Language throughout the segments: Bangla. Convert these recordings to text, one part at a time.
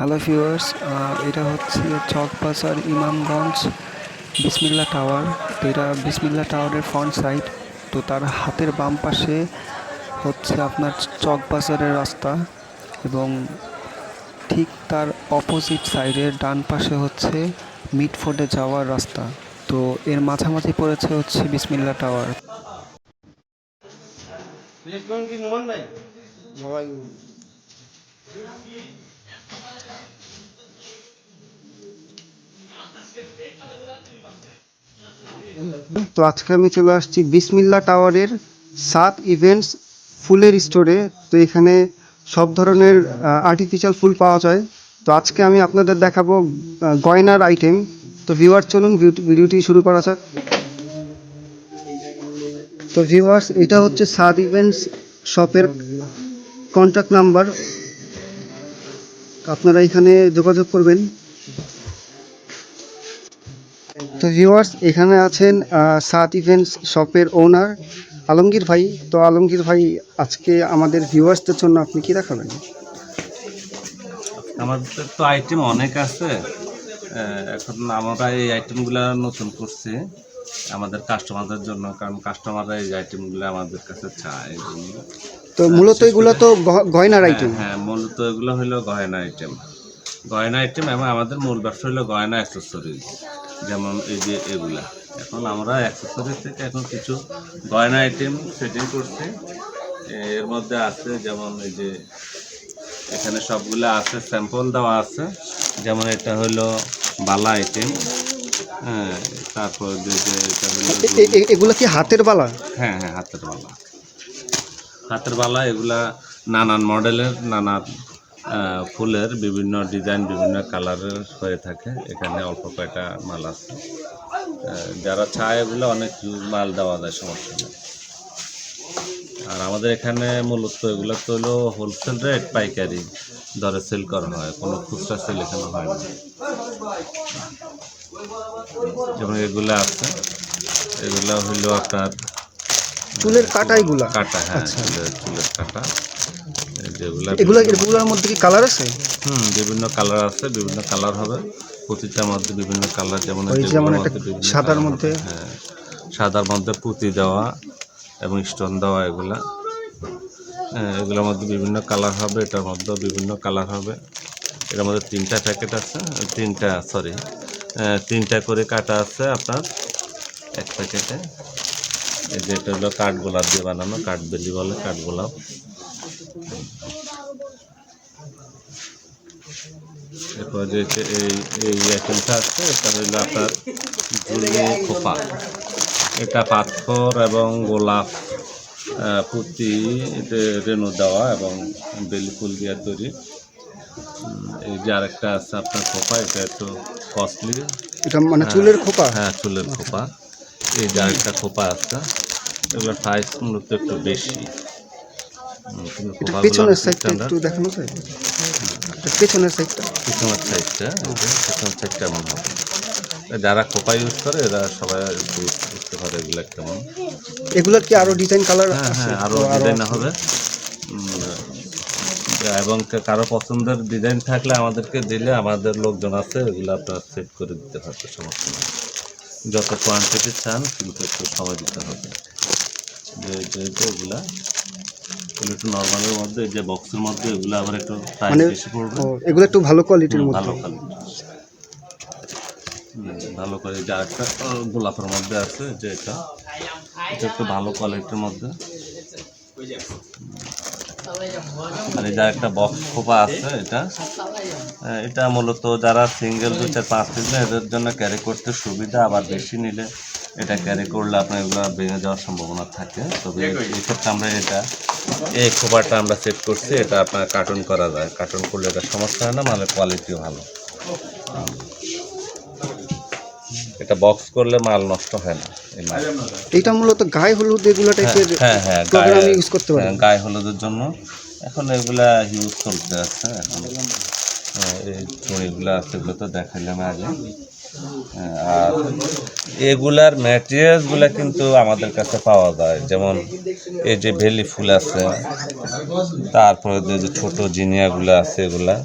হ্যালো ভিউয়ার্স, এটা হচ্ছে চকবাজার ইমামগঞ্জ বিসমিল্লা টাওয়ার। তো এটা বিসমিল্লা টাওয়ারের ফ্রন্ট সাইড। তো তার হাতের বাম পাশে হচ্ছে আপনার চকবাজারের রাস্তা এবং ঠিক তার অপোজিট সাইডের ডান পাশে হচ্ছে মিটফোর্ডে যাওয়ার রাস্তা। তো এর মাঝামাঝি পড়েছে হচ্ছে বিসমিল্লা টাওয়ার। তো আজকে আমি চলে আসছি বিসমিল্লা টাওয়ারের সাত ইভেন্টস ফুলের স্টোরে। তো এখানে সব ধরনের আর্টিফিশিয়াল ফুল পাওয়া যায়। তো আজকে আমি আপনাদের দেখাবো গয়নার আইটেম। তো ভিউয়ার্স, চলুন ভিডিওটি শুরু করা যাক। তো ভিউয়ার্স, এটা হচ্ছে সাত ইভেন্টস শপের কন্ট্যাক্ট নাম্বার, আপনারা এখানে যোগাযোগ করবেন। তো ভিউয়ার্স, এখানে আছেন সাত ইভেন্টস শপের ওনার আলমগীর ভাই। তো আলমগীর ভাই, আজকে আমাদের ভিউয়ার্সদের জন্য আপনি কি দেখাবেন? আমাদের তো আইটেম অনেক আছে। এখন আমরা এই আইটেমগুলো নতুন করছি আমাদের কাস্টমারদের জন্য, কারণ কাস্টমাররা এই আইটেমগুলো আমাদের কাছে চায়। তো মূলত এগুলো তো গয়নার আইটেম। হ্যাঁ, মূলত এগুলো হলো গয়না আইটেম। গয়না আইটেম এবং আমাদের মূল ব্যবসা হলো গয়না অ্যাক্সেসরিজ। যেমন এই যে এগুলা, এখন আমরা অ্যাক্সেসরিজ থেকে এখন কিছু গয়না আইটেম সেটিং করছি। এর মধ্যে আছে যেমন এই যে এখানে সবগুলো আছে, স্যাম্পল দেওয়া আছে। যেমন এটা হলো বালা আইটেম, হ্যাঁ। তারপর যে এটা হলো এগুলো কি হাতের বালা? হ্যাঁ হ্যাঁ, হাতের বালা। হাতের বালা এগুলা নানান মডেলের, নানান ফুলের বিভিন্ন ডিজাইন, বিভিন্ন কালারের হয়ে থাকে। এখানে অল্প কয়টা মাল আছে, যারা চায় এগুলো অনেক মাল দেওয়া যায়, সমস্যা নেই। আর আমাদের এখানে মূলত এগুলো তো হলো হোলসেল রেট, পাইকারি দরে সেল করা হয়, কোনো খুচরা সেল এখানে হয় না। যেমন এগুলো আছে, এগুলো হইলো আপনার চুলের কাটা, এগুলা কাটা। হ্যাঁ, চুলের কাটা। এগুলোর মধ্যে কি কালার আছে? বিভিন্ন কালার আছে, বিভিন্ন কালার হবে প্রতিটার মধ্যে, বিভিন্ন কালার। যেমন সাদার মধ্যে, হ্যাঁ, সাদার মধ্যে পুঁতি দেওয়া এবং স্টোন দেওয়া এগুলা। এগুলোর মধ্যে বিভিন্ন কালার হবে, এটার মধ্যেও বিভিন্ন কালার হবে। এটার মধ্যে তিনটা প্যাকেট আছে, তিনটা করে কাটা আছে আপনার এক প্যাকেটে। এই যে এটা হলো কাঠগোলাপ দিয়ে বানানো, কাঠবেলি বলে, কাঠগোলাপ। এরপর যে এই আইটেমটা আছে, এটা হইলো আপনার ঝুলি খোপা। এটা পাথর এবং গোলাপ পুঁতি রেণু দেওয়া এবং বেলি ফুল দিয়ে তৈরি। এই যে আরেকটা আছে আপনার খোপা, এটা একটু কস্টলি। এটা মানে চুলের খোপা? হ্যাঁ, চুলের খোপা। এই যে আরেকটা খোপা আছে, এগুলোর প্রাইস মূলত একটু বেশি। পেছনের সাইডটা একটু দেখানো যায়? পেছনের সাইডটা কেমন হবে, যারা খোপা ইউজ করে এরা সবাই বুঝতে পারে এগুলো কেমন। এগুলোর কি আরো ডিজাইন কালার? হ্যাঁ, আরো ডিজাইন হবে। এবং কারো পছন্দের ডিজাইন থাকলে আমাদেরকে দিলে, আমাদের লোকজন আছে, এগুলো আপনার সেট করে দিতে পারবে, সমস্যা নেই। যত কোয়ান্টিটি চান, কিন্তু একটু সময় দিতে হবে। এগুলা একটু নর্মালের মধ্যে, এই যে বক্সের মধ্যে, এগুলো আবার একটু প্রাইস বেশি পড়বে। এগুলো একটু ভালো কোয়ালিটির মধ্যে, ভালো কোয়ালিটি, ভালো করে। যা একটা গোলাপের মধ্যে আছে, যে এটা একটু ভালো কোয়ালিটির মধ্যে। আর এই যা একটা বক্স খোপা আছে, এটা মূলত যারা সিঙ্গেল 2-4-5 পিস নেয় এদের জন্য ক্যারি করতে সুবিধা। আবার বেশি নিলে এটা ক্যারি করলে আপনার এগুলো ভেঙে যাওয়ার সম্ভাবনা থাকে। তবে এক্ষেত্রে আমরা এই খোপাটা আমরা সেট করছি, এটা আপনার কার্টুন করা যায়। কার্টুন করলে এটা সমস্যা হয় না, মানে কোয়ালিটিও ভালো। এটা বক্স করলে মাল নষ্ট হয় না। এটা মূলত গায়ে হলুদ এগুলো টাইপের প্রোগ্রামে ইউজ করতে পারেন। গায়ে হলুদের জন্য এখন এগুলা ইউজ চলতে আছে। এখন এই চুড়িগুলো আছে, এগুলো তো দেখাইলাম আগে। আর এগুলার ম্যাটেরিয়ালসগুলো কিন্তু আমাদের কাছে পাওয়া যায়। যেমন এই যে বেলি ফুল আছে, তারপরে যে ছোটো জিনিয়াগুলো আছে, এগুলা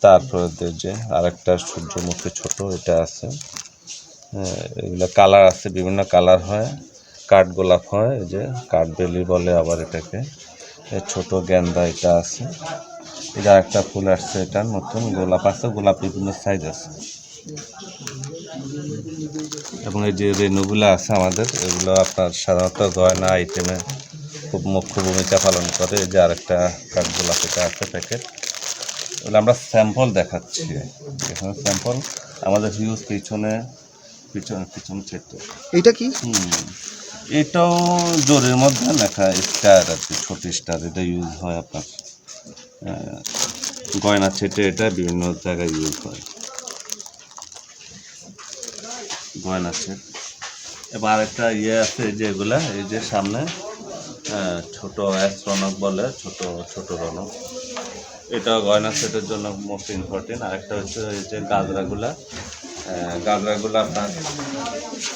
তারপরে যে আরেকটা সূর্যমুখী ছোট এটা আছে। এগুলো কালার আছে, বিভিন্ন কালার হয়, কাঠগোলাপ হয়, এই যে কাঠবেলি বলে আবার এটাকে। ছোট গেন্দা এটা আছে। এটা একটা ফুল আসছে, এটা নতুন গোলাপ আছে, গোলাপ বিভিন্ন সাইজ আছে। এবং এই যে রেণুগুলো আছে আমাদের, এগুলো আপনার সাধারণত গয়না আইটেমে খুব মুখ্য ভূমিকা পালন করে। এই যে আরেকটা কাঠগোলাপ এটা আছে প্যাকেট। এগুলো আমরা স্যাম্পল দেখাচ্ছি, এখানে স্যাম্পল আমাদের হিউজ পিছনে পিছন চেটে। এটা কি? এটাও জোরের মধ্যে লেখা স্টার আর কি, ছোট স্টার। এটা ইউজ হয় আপনার গয়না ছেটে, এটা বিভিন্ন জায়গায় ইউজ হয় গয়না ছেট। এবার আরেকটা ইয়ে আছে, এই যে এগুলা, এই যে সামনে ছোট রনক বলে, ছোট ছোট রনক। এটা গয়না সেটের জন্য মোস্ট ইম্পর্টেন্ট। আরেকটা হচ্ছে এই যে গাজরাগুলা। গাজরাগুলো আপনার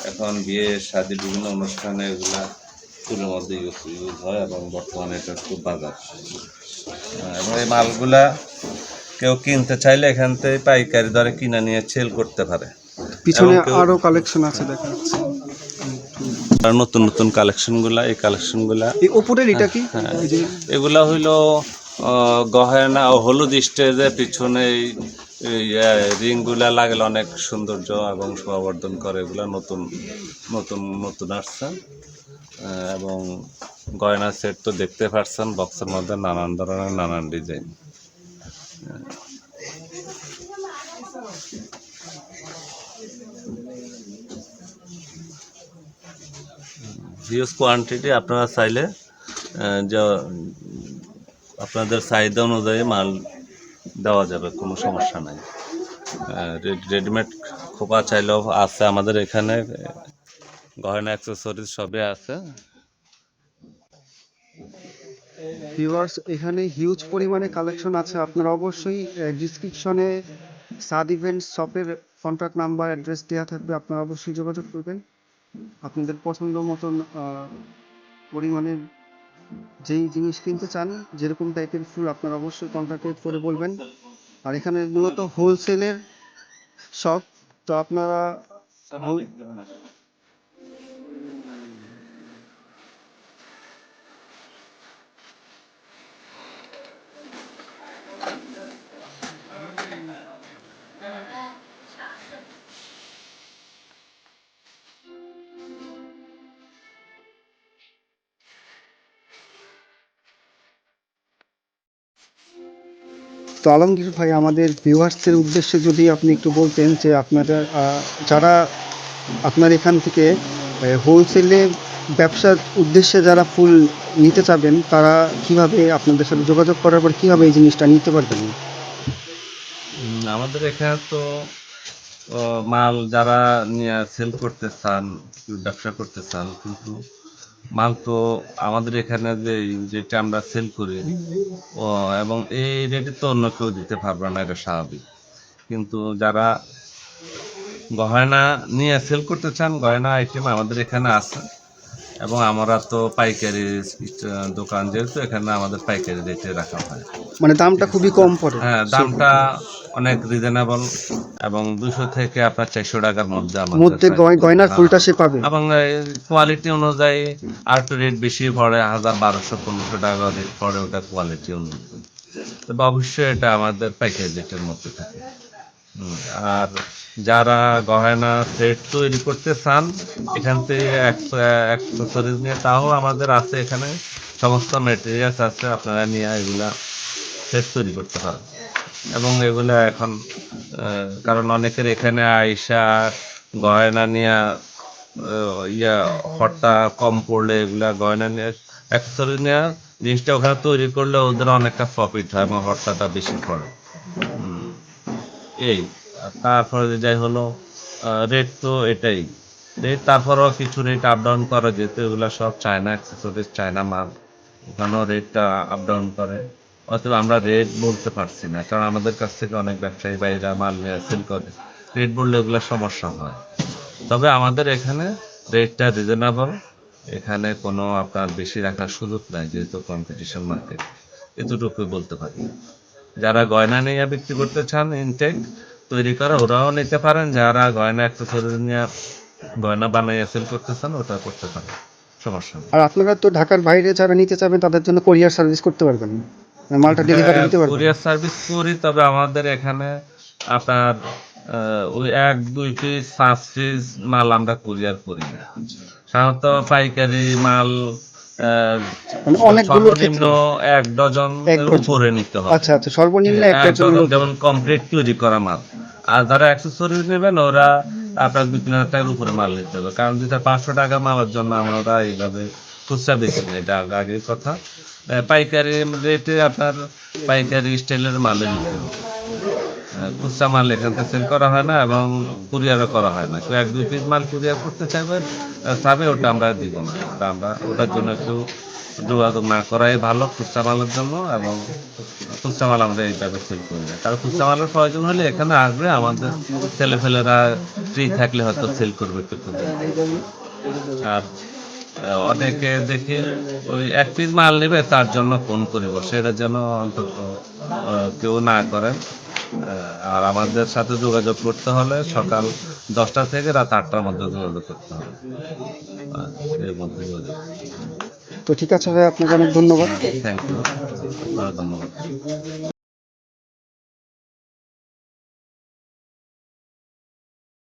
এখন বিয়ে শাদী বিভিন্ন অনুষ্ঠানে এগুলা চুলের মধ্যে ইউজ হয় এবং বর্তমানে এটা খুব বাজার। এবং এই মালগুলা কেউ কিনতে চাইলে এখান থেকে পাইকারি দরে কিনে নিয়ে সেল করতে পারে। পিছনে এবং কেউ আরো কালেকশন আছে দেখা যাচ্ছে। আর নতুন নতুন কালেকশনগুলা, এই কালেকশনগুলা এই ওপরের এটা কি? এই যে এগুলা হইলো গহনা ও হলুদ স্টেজে পিছনে রিংগুলা লাগলে অনেক সৌন্দর্য এবং শোভাবর্ধন করে। এগুলা নতুন নতুন নতুন আসছে। এবং গয়না সেট তো দেখতে পাচ্ছেন, বক্সের মধ্যে নানান ধরনের নানান ডিজাইন। হিউজ কোয়ান্টিটি, আপনারা চাইলে যা আপনাদের চাহিদা অনুযায়ী মাল দেওয়া যাবে, কোনো সমস্যা নাই। রেডিমেড খোপা চাইলেও আছে আমাদের এখানে, গয়না অ্যাক্সেসরিজ সবই আছে। ভিউয়ার্স, এখানে হিউজ পরিমাণে কালেকশন আছে। আপনারা অবশ্যই ডিসক্রিপশনে সাদ ইভেন্টস শপের কন্ট্যাক্ট নাম্বার, অ্যাড্রেস দেওয়া থাকবে, আপনারা অবশ্যই যোগাযোগ করবেন। আপনাদের পছন্দ মতন পরিমাণের যেই জিনিস কিনতে চান, যেরকম টাইপের ফুল, আপনারা অবশ্যই কন্ট্যাক্ট করে বলবেন। আর এখানে মূলত হোলসেলের শপ, তো আপনারা তো আলমগীর ভাই, আমাদের ভিউয়ার্সদের উদ্দেশ্যে যদি আপনি একটু বলতেন যে আপনারা যারা আপনার এখান থেকে হোলসেলে ব্যবসার উদ্দেশ্যে যারা ফুল নিতে চাবেন, তারা কিভাবে আপনাদের সাথে যোগাযোগ করার পর কিভাবে এই জিনিসটা নিতে পারবেন? আমাদের এখানে তো মাল যারা নিয়ে সেল করতে চান, ব্যবসা করতে চান, কিন্তু মাল তো আমাদের এখানে যেটা আমরা সেল করি ও, এবং এই রেটে তো অন্য কেউ দিতে পারবে না, এটা স্বাভাবিক। কিন্তু যারা গয়না নিয়ে সেল করতে চান, গয়না আইটেম আমাদের এখানে আছে। এবং আমরা তো পাইকারি দোকান, যেহেতু এখানে আমাদের পাইকারি রেটে রাখা হয়। মানে দামটা খুবই কম পড়ে। হ্যাঁ, দামটা অনেক রিজনেবল এবং 200 থেকে আপনার 400 টাকার মধ্যে আমাদের মধ্যে গয়নার ফুলটা সে পাবে। এবং কোয়ালিটি অনুযায়ী আর একটু রেট বেশি পড়ে, 1200-1500 টাকা রেট পড়ে, ওটা কোয়ালিটি অনুযায়ী। তবে অবশ্যই এটা আমাদের পাইকারি রেটের মধ্যে থাকে। আর যারা গয়না সেট তৈরি করতে চান এখান থেকে অ্যাক্সেসরিজ নিয়ে, তাও আমাদের আছে এখানে, সমস্ত মেটেরিয়ালস আছে, আপনারা নিয়ে এগুলা সেট তৈরি করতে পারেন। এবং এগুলা এখন কারণ অনেকের এখানে আইসা গয়না নিয়ে হরটা কম পড়লে এগুলা গয়না নিয়ে অ্যাক্সেসরিজ নিয়ে জিনিসটা ওখানে তৈরি করলে ওদের অনেকটা প্রফিট হয় এবং হরটাটা বেশি পড়ে। এই তারপরে যাই হলো রেট তো এটাই রেট, তারপরেও কিছু রেট আপ ডাউন করে, যেহেতু এগুলো সব চায়না অ্যাক্সেসরিজ, চায়না মাল, ওখানেও রেটটা আপ ডাউন করে। অথবা আমরা রেট বলতে পারছি না, কারণ আমাদের কাছ থেকে অনেক ব্যবসায়ী বাইরা মাল সেল করে, রেট বললে এগুলো সমস্যা হয়। তবে আমাদের এখানে রেটটা রিজনেবল, এখানে কোনো আপনার বেশি রাখার সুযোগ নাই, যেহেতু কম্পিটিশন মার্কেট, এতটুকুই বলতে পারি। যারা গয়না নিয়ে বিক্রি করতে চান ইনটেক তৈরি করা ওরাও নিতে পারেন, যারা গয়না অ্যাক্সেসরি নিয়ে গয়না বানাইয়া সেল করতে চান ওটা করতে পারেন, সমস্যা নেই। আর আপনারা তো ঢাকার বাইরে যারা নিতে চাবেন তাদের জন্য কোরিয়ার সার্ভিস করতে পারবেন, মালটা ডেলিভারি দিতে পারবেন? কুরিয়ার সার্ভিস করি, তবে আমাদের এখানে আপনার ওই 1-2 পিস 5 পিস মাল আমরা কুরিয়ার করি না। সাধারণত পাইকারি মাল মানে অনেকগুলোর সর্বনিম্ন ক্ষেত্রে 1 ডজন এক ডজন। উপরে নিতে হবে। আচ্ছা আচ্ছা, সর্বনিম্ন এক 1 ডজন। ডজন যেমন কমপ্লিট তৈরি করা মাল। আর যারা অ্যাক্সেসরি নেবেন ওরা আপনার 2-3 হাজার টাকার উপরে মাল নিতে হবে, কারণ 200-500 টাকা মালের জন্য আমরা এইভাবে খুচরা বেশি না, এটা আগের কথা। পাইকারি রেটে আপনার পাইকারি স্টাইলের মালে নিতে হবে। খুচরা মাল এখান থেকে সেল করা হয় না এবং কুরিয়ারও করা হয় না। কেউ 1-2 পিস মাল কুরিয়ার করতে চাবে ওটা আমরা দিব না, আমরা ওটার জন্য একটু যোগাযোগ না করাই ভালো খুচরা মালের জন্য, এবং খুচরা মাল আমরা এইভাবে সেল করি না, কারণ খুচরা মালের প্রয়োজন হলে এখানে আসবে, আমাদের ছেলেফেলেরা ফ্রি থাকলে হয়তো সেল করবে একটু। আর অনেকে দেখি ওই 1 পিস মাল নেবে তার জন্য ফোন করে বসে, এটা যেন অন্তত কেউ না করেন। আর আমাদের সাথে যোগাযোগ করতে হলে সকাল 10টা থেকে রাত 8টার মধ্যে যোগাযোগ করতে হবে। এর মধ্যে যোগাযোগ। তো ঠিক আছে ভাই, আপনাকে অনেক ধন্যবাদ। থ্যাংক ইউ, ধন্যবাদ।